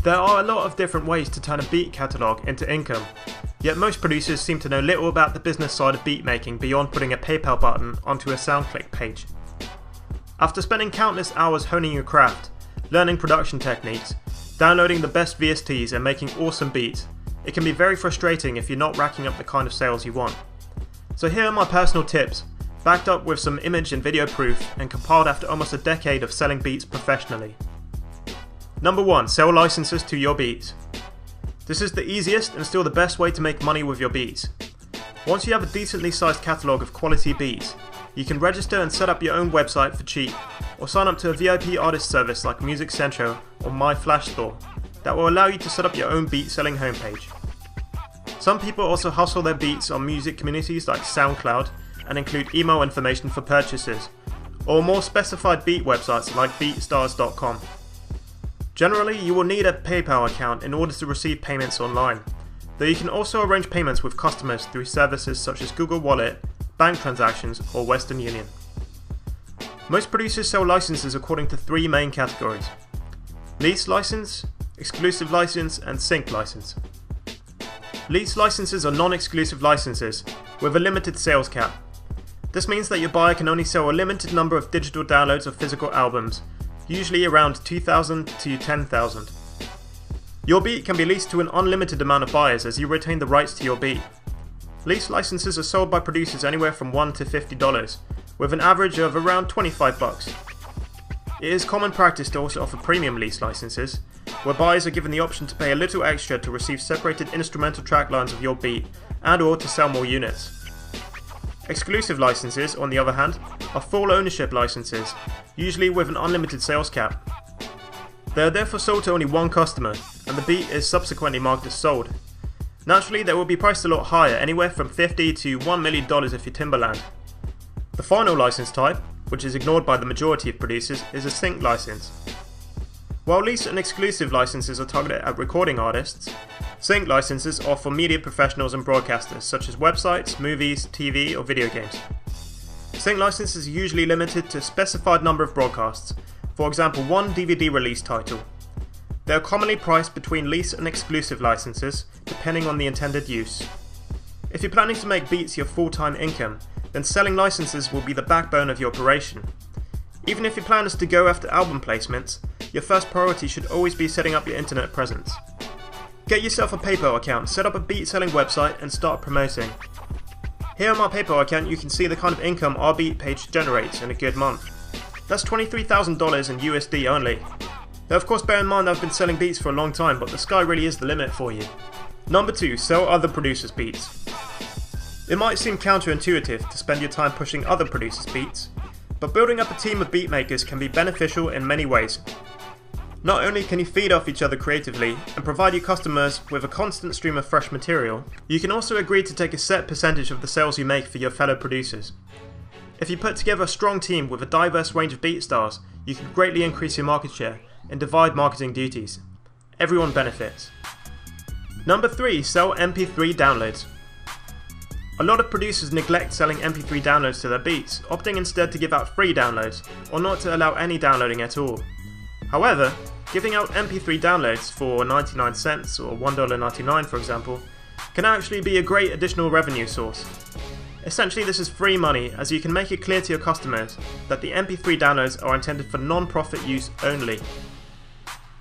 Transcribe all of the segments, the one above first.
There are a lot of different ways to turn a beat catalogue into income, yet most producers seem to know little about the business side of beat making beyond putting a PayPal button onto a SoundClick page. After spending countless hours honing your craft, learning production techniques, downloading the best VSTs and making awesome beats, it can be very frustrating if you're not racking up the kind of sales you want. So here are my personal tips, backed up with some image and video proof and compiled after almost a decade of selling beats professionally. Number 1. Sell licenses to your beats. This is the easiest and still the best way to make money with your beats. Once you have a decently sized catalogue of quality beats, you can register and set up your own website for cheap, or sign up to a VIP artist service like Music Centro or My Flash Store that will allow you to set up your own beat selling homepage. Some people also hustle their beats on music communities like SoundCloud and include email information for purchases, or more specified beat websites like beatstars.com. Generally, you will need a PayPal account in order to receive payments online, though you can also arrange payments with customers through services such as Google Wallet, bank transactions, or Western Union. Most producers sell licenses according to 3 main categories: lease license, exclusive license, and sync license. Lease licenses are non-exclusive licenses with a limited sales cap. This means that your buyer can only sell a limited number of digital downloads of physical albums, usually around 2,000 to 10,000. Your beat can be leased to an unlimited amount of buyers as you retain the rights to your beat. Lease licenses are sold by producers anywhere from $1 to $50, with an average of around $25. It is common practice to also offer premium lease licenses, where buyers are given the option to pay a little extra to receive separated instrumental track lines of your beat and/or to sell more units. Exclusive licenses, on the other hand, are full ownership licenses, usually with an unlimited sales cap. They are therefore sold to only one customer, and the beat is subsequently marked as sold. Naturally, they will be priced a lot higher, anywhere from $50 to $1 million if you're Timbaland. The final license type, which is ignored by the majority of producers, is a sync license. While lease and exclusive licenses are targeted at recording artists, sync licenses are for media professionals and broadcasters such as websites, movies, TV, or video games. Sync licenses are usually limited to a specified number of broadcasts, for example 1 DVD release title. They are commonly priced between lease and exclusive licenses, depending on the intended use. If you're planning to make beats your full-time income, then selling licenses will be the backbone of your operation. Even if your plan is to go after album placements, your first priority should always be setting up your internet presence. Get yourself a PayPal account, set up a beat selling website, and start promoting. Here on my PayPal account you can see the kind of income our beat page generates in a good month. That's $23,000 in USD only. Though of course bear in mind I've been selling beats for a long time, but the sky really is the limit for you. Number 2. Sell other producers' beats. It might seem counterintuitive to spend your time pushing other producers' beats, but building up a team of beatmakers can be beneficial in many ways. Not only can you feed off each other creatively and provide your customers with a constant stream of fresh material, you can also agree to take a set percentage of the sales you make for your fellow producers. If you put together a strong team with a diverse range of beat styles, you can greatly increase your market share and divide marketing duties. Everyone benefits. Number 3. Sell MP3 downloads. A lot of producers neglect selling MP3 downloads to their beats, opting instead to give out free downloads, or not to allow any downloading at all. However, giving out MP3 downloads for 99 cents or $1.99 for example, can actually be a great additional revenue source. Essentially this is free money, as you can make it clear to your customers that the MP3 downloads are intended for non-profit use only.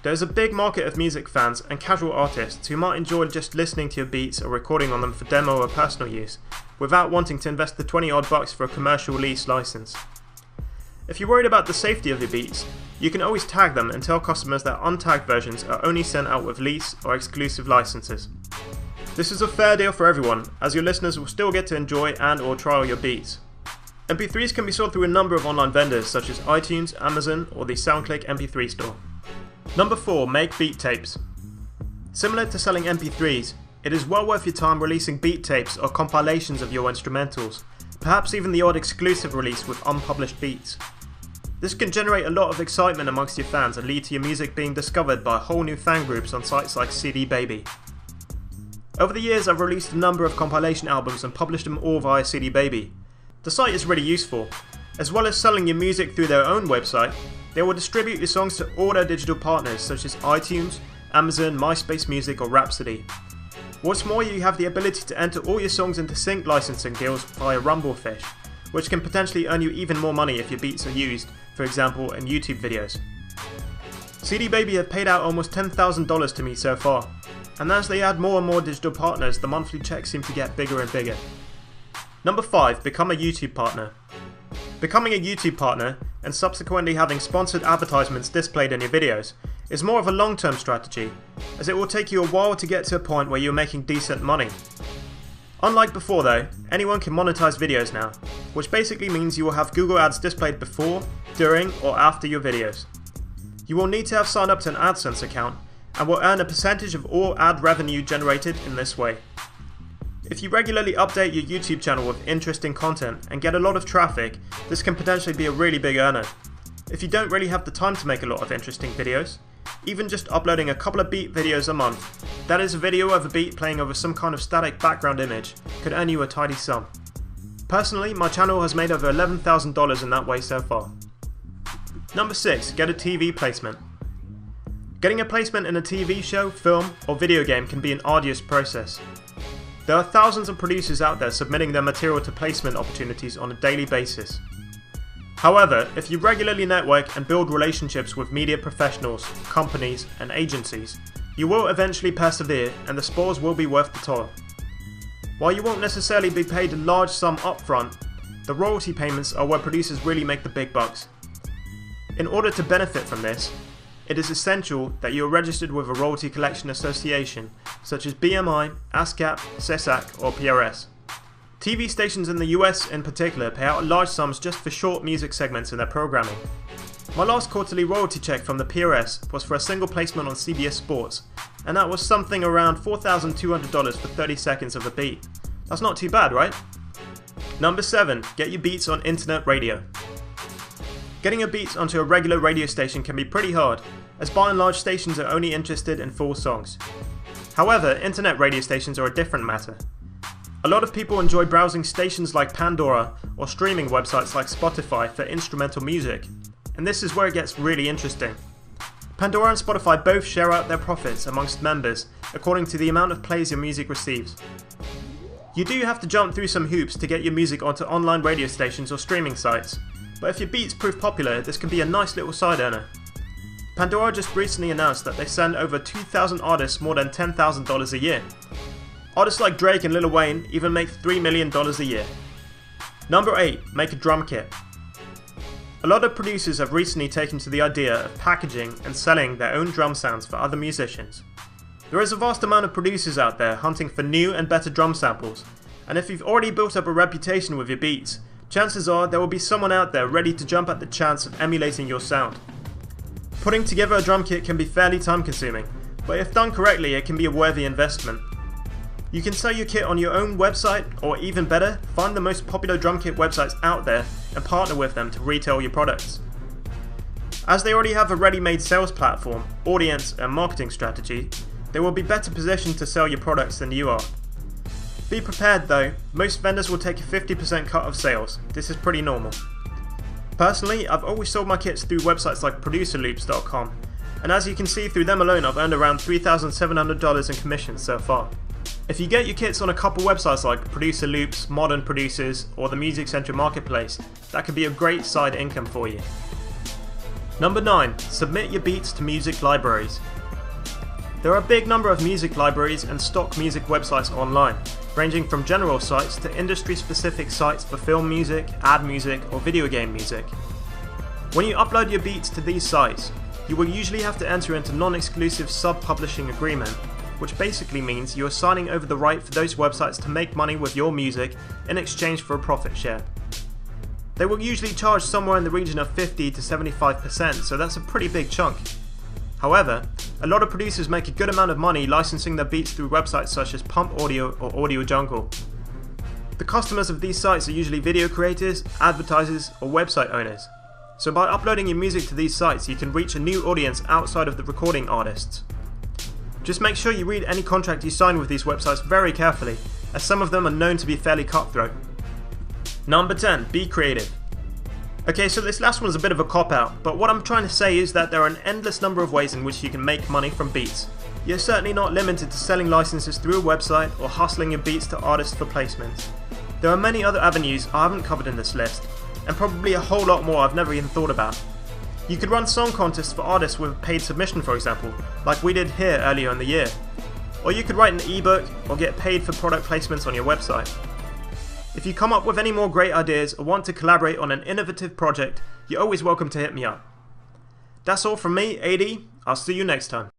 There is a big market of music fans and casual artists who might enjoy just listening to your beats or recording on them for demo or personal use, without wanting to invest the 20 odd bucks for a commercial lease license. If you're worried about the safety of your beats, you can always tag them and tell customers that untagged versions are only sent out with lease or exclusive licenses. This is a fair deal for everyone, as your listeners will still get to enjoy and or trial your beats. MP3s can be sold through a number of online vendors such as iTunes, Amazon, or the SoundClick MP3 store. Number 4. Make beat tapes. Similar to selling MP3s, it is well worth your time releasing beat tapes or compilations of your instrumentals, perhaps even the odd exclusive release with unpublished beats. This can generate a lot of excitement amongst your fans and lead to your music being discovered by whole new fan groups on sites like CD Baby. Over the years I've released a number of compilation albums and published them all via CD Baby. The site is really useful. As well as selling your music through their own website, they will distribute your songs to all their digital partners such as iTunes, Amazon, MySpace Music or Rhapsody. What's more, you have the ability to enter all your songs into sync licensing deals via Rumblefish, which can potentially earn you even more money if your beats are used, for example in YouTube videos. CD Baby have paid out almost $10,000 to me so far, and as they add more and more digital partners, the monthly checks seem to get bigger and bigger. Number 5. Become a YouTube partner. Becoming a YouTube partner, and subsequently having sponsored advertisements displayed in your videos, is more of a long-term strategy, as it will take you a while to get to a point where you're making decent money. Unlike before though, anyone can monetize videos now, which basically means you will have Google Ads displayed before, during, or after your videos. You will need to have signed up to an AdSense account, and will earn a percentage of all ad revenue generated in this way. If you regularly update your YouTube channel with interesting content and get a lot of traffic, this can potentially be a really big earner. If you don't really have the time to make a lot of interesting videos, even just uploading a couple of beat videos a month, that is a video of a beat playing over some kind of static background image, could earn you a tidy sum. Personally, my channel has made over $11,000 in that way so far. Number 6. Get a TV placement. Getting a placement in a TV show, film, or video game can be an arduous process. There are thousands of producers out there submitting their material to placement opportunities on a daily basis. However, if you regularly network and build relationships with media professionals, companies, and agencies, you will eventually persevere and the spoils will be worth the toil. While you won't necessarily be paid a large sum upfront, the royalty payments are where producers really make the big bucks. In order to benefit from this, it is essential that you are registered with a royalty collection association such as BMI, ASCAP, SESAC or PRS. TV stations in the US in particular pay out large sums just for short music segments in their programming. My last quarterly royalty check from the PRS was for a single placement on CBS Sports, and that was something around $4,200 for 30 seconds of a beat. That's not too bad, right? Number 7. Get your beats on internet radio. Getting your beats onto a regular radio station can be pretty hard, as by and large stations are only interested in full songs. However, internet radio stations are a different matter. A lot of people enjoy browsing stations like Pandora or streaming websites like Spotify for instrumental music, and this is where it gets really interesting. Pandora and Spotify both share out their profits amongst members according to the amount of plays your music receives. You do have to jump through some hoops to get your music onto online radio stations or streaming sites, but if your beats prove popular, this can be a nice little side earner. Pandora just recently announced that they send over 2,000 artists more than $10,000 a year. Artists like Drake and Lil Wayne even make $3 million a year. Number 8. Make a drum kit. A lot of producers have recently taken to the idea of packaging and selling their own drum sounds for other musicians. There is a vast amount of producers out there hunting for new and better drum samples, and if you've already built up a reputation with your beats, chances are there will be someone out there ready to jump at the chance of emulating your sound. Putting together a drum kit can be fairly time consuming, but if done correctly it can be a worthy investment. You can sell your kit on your own website, or even better, find the most popular drum kit websites out there and partner with them to retail your products. As they already have a ready-made sales platform, audience and marketing strategy, they will be better positioned to sell your products than you are. Be prepared though, most vendors will take a 50% cut of sales. This is pretty normal. Personally, I've always sold my kits through websites like producerloops.com, and as you can see, through them alone I've earned around $3,700 in commissions so far. If you get your kits on a couple websites like Producer Loops, Modern Producers, or the Music Central Marketplace, that could be a great side income for you. Number 9. Submit your beats to music libraries. There are a big number of music libraries and stock music websites online, ranging from general sites to industry-specific sites for film music, ad music, or video game music. When you upload your beats to these sites, you will usually have to enter into non-exclusive sub-publishing agreement, which basically means you are signing over the right for those websites to make money with your music in exchange for a profit share. They will usually charge somewhere in the region of 50 to 75%, so that's a pretty big chunk. However, a lot of producers make a good amount of money licensing their beats through websites such as Pump Audio or Audio Jungle. The customers of these sites are usually video creators, advertisers, or website owners. So by uploading your music to these sites, you can reach a new audience outside of the recording artists. Just make sure you read any contract you sign with these websites very carefully, as some of them are known to be fairly cutthroat. Number 10. Be creative. Okay, so this last one is a bit of a cop-out, but what I'm trying to say is that there are an endless number of ways in which you can make money from beats. You're certainly not limited to selling licenses through a website or hustling your beats to artists for placements. There are many other avenues I haven't covered in this list, and probably a whole lot more I've never even thought about. You could run song contests for artists with a paid submission, for example, like we did here earlier in the year. Or you could write an ebook or get paid for product placements on your website. If you come up with any more great ideas or want to collaborate on an innovative project, you're always welcome to hit me up. That's all from me, AD. I'll see you next time.